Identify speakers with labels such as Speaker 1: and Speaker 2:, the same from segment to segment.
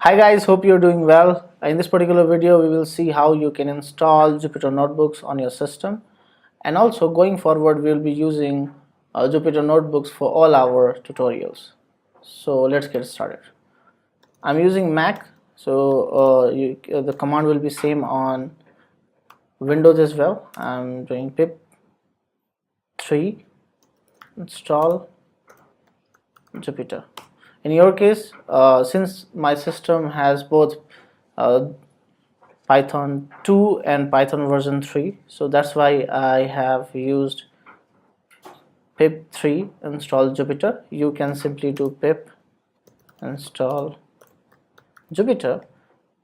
Speaker 1: Hi guys, hope you're doing well. In this particular video, we will see how you can install Jupyter notebooks on your system. And also going forward, we'll be using Jupyter notebooks for all our tutorials. So let's get started. I'm using Mac, so the command will be same on Windows as well. I'm doing pip 3 install Jupyter. In your case, since my system has both uh, Python 2 and Python version 3, so that's why I have used pip 3 install Jupyter. You can simply do pip install Jupyter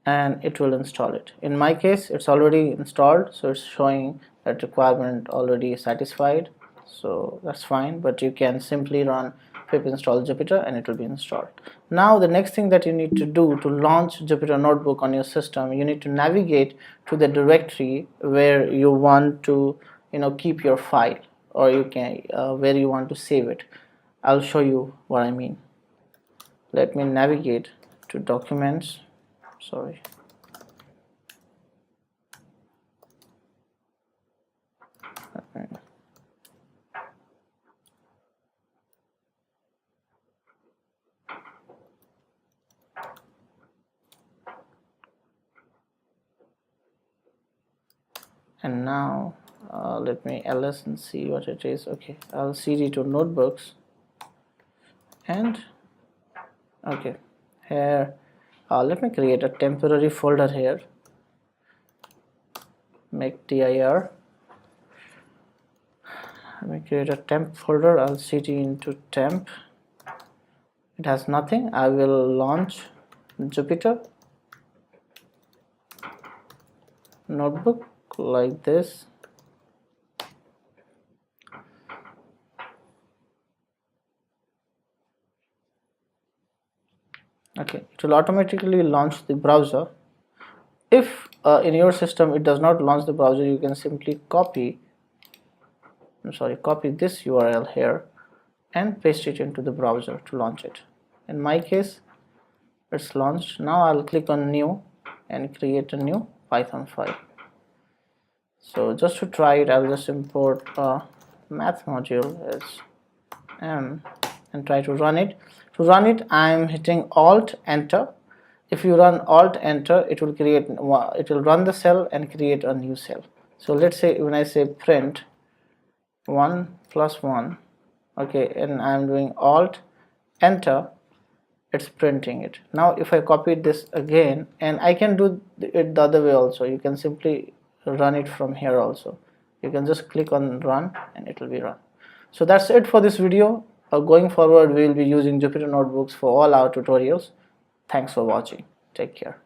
Speaker 1: and it will install it. In my case, it's already installed, so it's showing that requirement already satisfied, so that's fine. But you can simply run pip install Jupyter and it will be installed. Now the next thing that you need to do to launch Jupyter notebook on your system, you need to navigate to the directory where you want to keep your file, or you can where you want to save it. I'll show you what I mean. Let me navigate to documents. Sorry. Okay. And now let me ls and see what it is. Okay, I'll cd to notebooks, and okay, here let me create a temporary folder here. Make dir. Let me create a temp folder. I'll cd into temp. It has nothing. I will launch Jupyter notebook like this. Okay, it will automatically launch the browser. If in your system it does not launch the browser, you can simply copy this URL here and paste it into the browser to launch it. In my case, it's launched. Now I'll click on new and create a new Python file. So just to try it, I'll just import a math module as m and try to run it. To run it, I'm hitting Alt Enter. If you run Alt Enter, it will run the cell and create a new cell. So let's say when I say print 1 plus 1, okay, and I'm doing Alt Enter, it's printing it. Now if I copy this again, and I can do it the other way also, you can simply run it from here also. You can just click on run and it will be run. So that's it for this video. Going forward, we will be using Jupyter notebooks for all our tutorials. Thanks for watching. Take care.